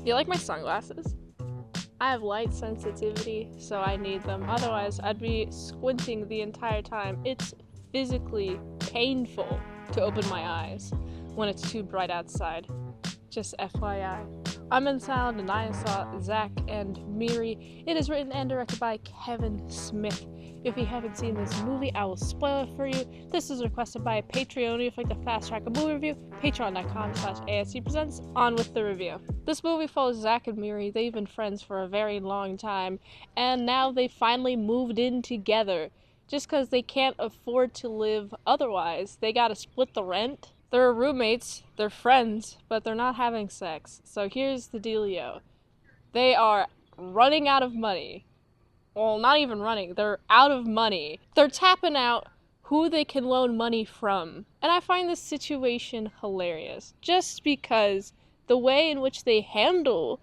You like my sunglasses? I have light sensitivity, so I need them. Otherwise, I'd be squinting the entire time. It's physically painful to open my eyes when it's too bright outside. Just FYI. I'm in Salad and I saw Zack and Miri. It is written and directed by Kevin Smith. If you haven't seen this movie, I will spoil it for you. This is requested by a Patreon. If you'd like to fast track a movie review, patreon.com/ASEPresents. On with the review. This movie follows Zack and Miri. They've been friends for a very long time, and now they finally moved in together. Just because they can't afford to live otherwise, they gotta split the rent. They're roommates, they're friends, but they're not having sex. So here's the dealio. They are running out of money. Well, not even running, they're out of money. They're tapping out who they can loan money from. And I find this situation hilarious, just because the way in which they handle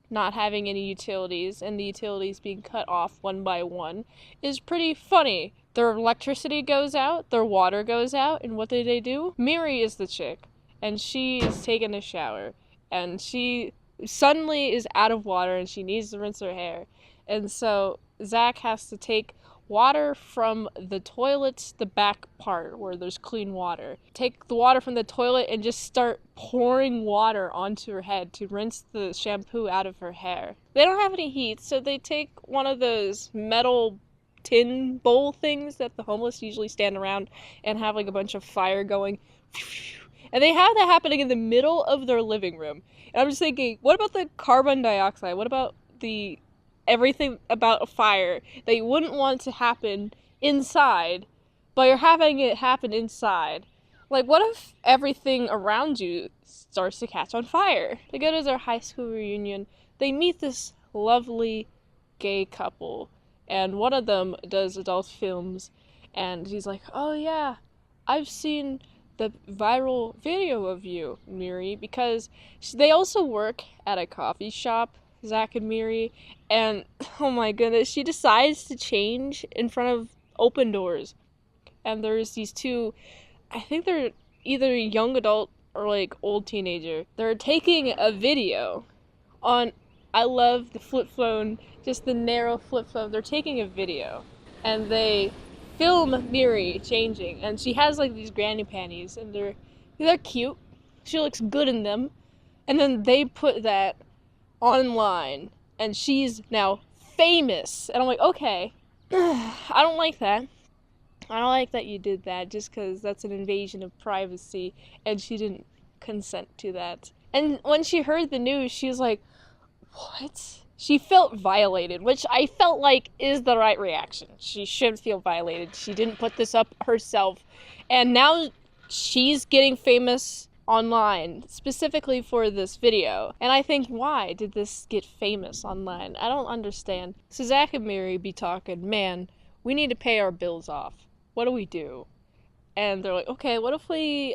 not having any utilities and the utilities being cut off one by one is pretty funny. Their electricity goes out, their water goes out, and what do? Miri is the chick, and she is taking a shower, and she suddenly is out of water and she needs to rinse her hair. And so Zack has to take water from the toilet, the back part where there's clean water. Take the water from the toilet and just start pouring water onto her head to rinse the shampoo out of her hair. They don't have any heat, so they take one of those metal tin bowl things that the homeless usually stand around and have like a bunch of fire going. And they have that happening in the middle of their living room. And I'm just thinking, what about the carbon dioxide? What about the everything about a fire that you wouldn't want to happen inside, but you're having it happen inside? Like, what if everything around you starts to catch on fire? They go to their high school reunion. They meet this lovely gay couple, and one of them does adult films, and he's like, oh yeah, I've seen the viral video of you, Miri, because they also work at a coffee shop, Zack and Miri, and oh my goodness, she decides to change in front of open doors. And there's these two, I think they're either young adult or like old teenager. They're taking a video on, I love the flip phone, just the narrow flip phone. They're taking a video and they film Miri changing, and she has like these granny panties and they're cute. She looks good in them. And then they put that online and she's now famous. And I'm like, okay, I don't like that. I don't like that you did that just because that's an invasion of privacy and she didn't consent to that. And when she heard the news, she was like, what? She felt violated, which I felt like is the right reaction. She should feel violated. She didn't put this up herself. And now she's getting famous online, specifically for this video. And I think, why did this get famous online? I don't understand. So Zack and Miri be talking, man, we need to pay our bills off. What do we do? And they're like, okay, what if we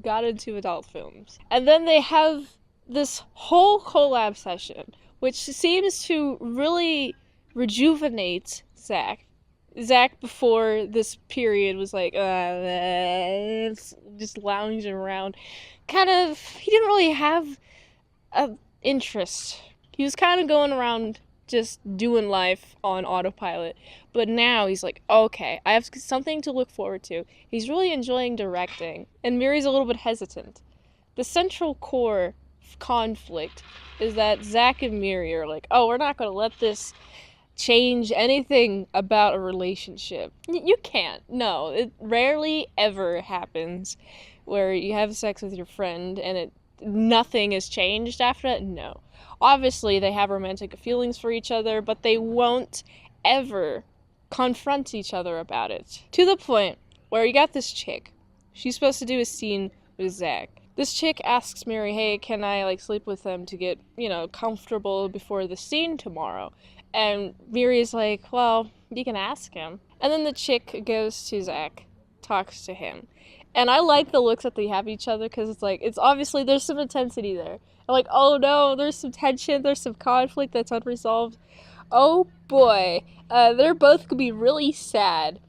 got into adult films? And then they have this whole collab session, which seems to really rejuvenate Zack. Zack before this period was like, just lounging around. He didn't really have an interest. He was kind of going around just doing life on autopilot. But now he's like, okay, I have something to look forward to. He's really enjoying directing. And Miri's a little bit hesitant. The central core conflict is that Zack and Miri are like, oh, we're not going to let this change anything about a relationship. You can't. No, it rarely ever happens where you have sex with your friend and nothing has changed after that. No. Obviously, they have romantic feelings for each other, but they won't ever confront each other about it. To the point where you got this chick. She's supposed to do a scene with Zack. This chick asks Miri, hey, can I sleep with them to get, comfortable before the scene tomorrow? And Miri's like, well, you can ask him. And then the chick goes to Zack, talks to him. And I like the looks that they have each other, because it's obviously there's some intensity there. I'm like, oh no, there's some tension, there's some conflict that's unresolved. Oh boy, they're both gonna be really sad.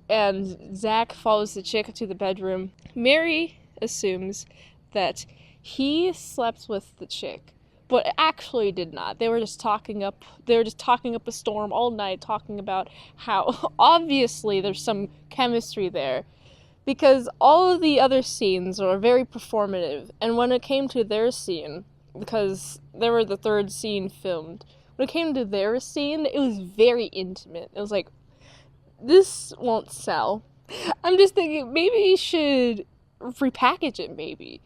And Zack follows the chick to the bedroom. Miri assumes that he slept with the chick but it actually did not. They were just talking up a storm all night, talking about how obviously there's some chemistry there, because all of the other scenes are very performative, and when it came to their scene, because they were the third scene filmed, when it came to their scene, it was very intimate. It was like, this won't sell. I'm just thinking, maybe you should repackage it, maybe.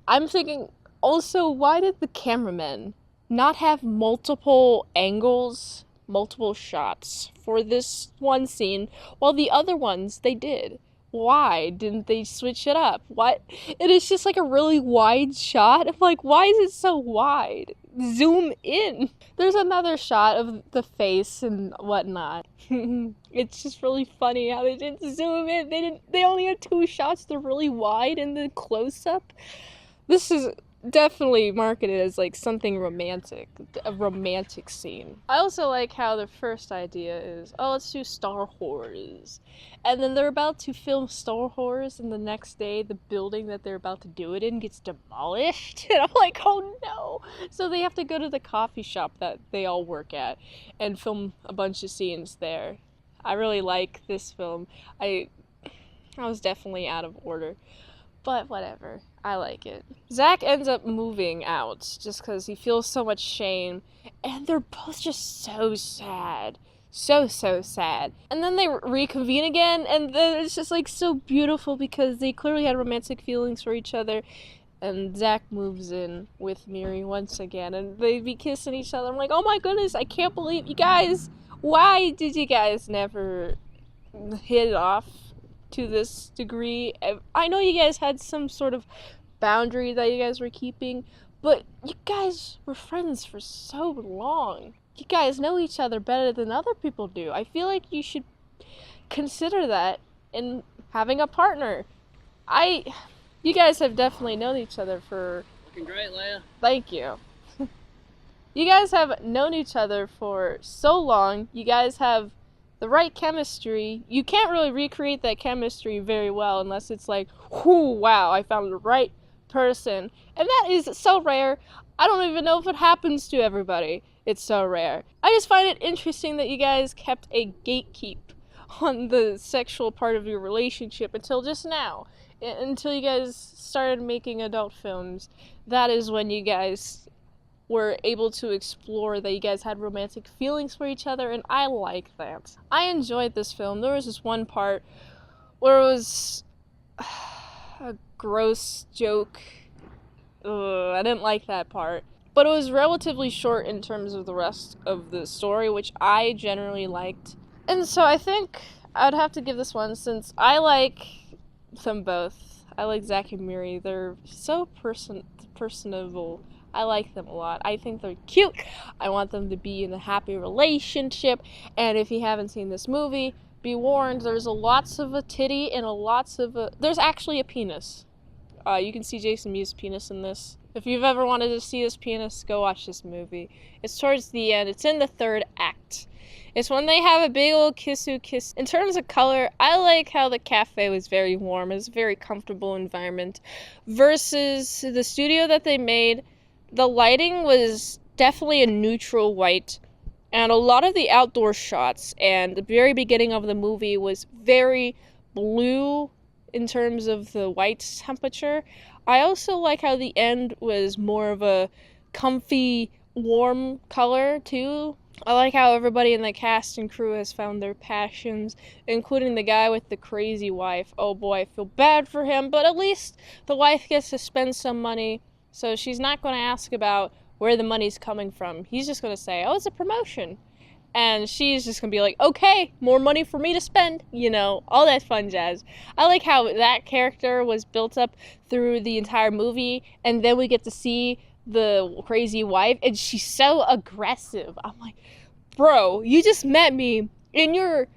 I'm thinking, also, why did the cameraman not have multiple angles, multiple shots for this one scene, while the other ones, they did? Why didn't they switch it up? What? It is just like a really wide shot. I'm like, why is it so wide? Zoom in. There's another shot of the face and whatnot. It's just really funny how they didn't zoom in. They only had 2 shots. They're really wide in the close-up. This is definitely marketed as like something romantic, a romantic scene. I also like how the first idea is, oh, let's do Star Wars. And then they're about to film Star Wars, and the next day the building that they're about to do it in gets demolished. And I'm like, oh no. So they have to go to the coffee shop that they all work at and film a bunch of scenes there. I really like this film. I was definitely out of order. But whatever, I like it. Zack ends up moving out just because he feels so much shame, and they're both just so sad. So sad. And then they reconvene again, and then it's just like so beautiful because they clearly had romantic feelings for each other, and Zack moves in with Miri once again, and they be kissing each other. I'm like, oh my goodness, I can't believe you guys, why did you guys never hit it off to this degree? I know you guys had some sort of boundary that you guys were keeping, but you guys were friends for so long. You guys know each other better than other people do. I feel like you should consider that in having a partner. You guys have definitely known each other for... Looking great, Leia. Thank you. You guys have known each other for so long. You guys have the right chemistry. You can't really recreate that chemistry very well unless it's like, whoo, wow, I found the right person. And that is so rare. I don't even know if it happens to everybody. It's so rare. I just find it interesting that you guys kept a gatekeep on the sexual part of your relationship until just now. Until you guys started making adult films. That is when you guys were able to explore that you guys had romantic feelings for each other, and I like that. I enjoyed this film. There was this one part where it was a gross joke. I didn't like that part. But it was relatively short in terms of the rest of the story, which I generally liked. And so I think I'd have to give this one, since I like them both. I like Zack and Miri. They're so personable. I like them a lot. I think they're cute. I want them to be in a happy relationship. And if you haven't seen this movie, be warned, there's lots of a titty and there's actually a penis. You can see Jason Mewes' penis in this. If you've ever wanted to see his penis, go watch this movie. It's towards the end. It's in the 3rd act. It's when they have a big old kiss. In terms of color, I like how the cafe was very warm. It was a very comfortable environment. Versus the studio that they made, the lighting was definitely a neutral white, and a lot of the outdoor shots and the very beginning of the movie was very blue in terms of the white temperature. I also like how the end was more of a comfy, warm color too. I like how everybody in the cast and crew has found their passions, including the guy with the crazy wife. Oh boy, I feel bad for him, but at least the wife gets to spend some money. So she's not going to ask about where the money's coming from. He's just going to say, oh, it's a promotion. And she's just going to be like, okay, more money for me to spend. You know, all that fun jazz. I like how that character was built up through the entire movie. And then we get to see the crazy wife. And she's so aggressive. I'm like, bro, you just met me. And you're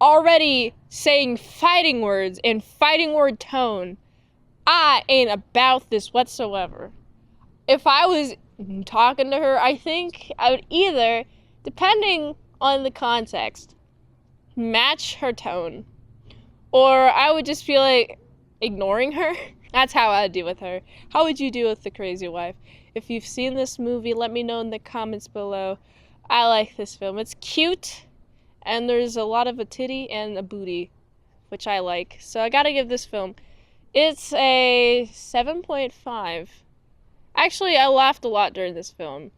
already saying fighting words and fighting word tone. I ain't about this whatsoever. If I was talking to her, I think I would either, depending on the context, match her tone, or I would just feel like ignoring her. That's how I'd deal with her. How would you deal with the crazy wife? If you've seen this movie, let me know in the comments below. I like this film. It's cute, and there's a lot of a titty and a booty, which I like. So I gotta give this film. It's a 7.5. Actually, I laughed a lot during this film.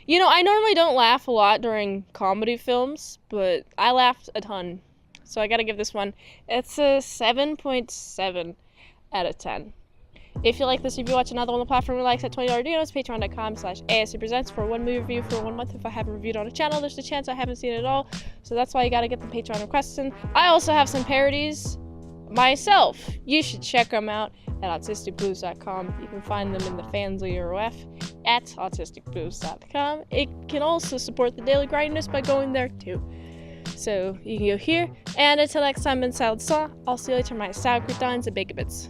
You know, I normally don't laugh a lot during comedy films, but I laughed a ton. So I gotta give this one. It's a 7.7 out of 10. If you like this review, watch another one on the platform we like at $20 deals, patreon.com/ASEPresents for one movie review for 1 month. If I haven't reviewed on a channel, there's a chance I haven't seen it at all. So that's why you gotta get the Patreon requests in. I also have some parodies myself. You should check them out at autisticblues.com. You can find them in the Fansly ROF at autisticblues.com. It can also support the Daily Grindness by going there too. So you can go here. And until next time, mint salad saw. I'll see you later, my sour croutons and bacon bits.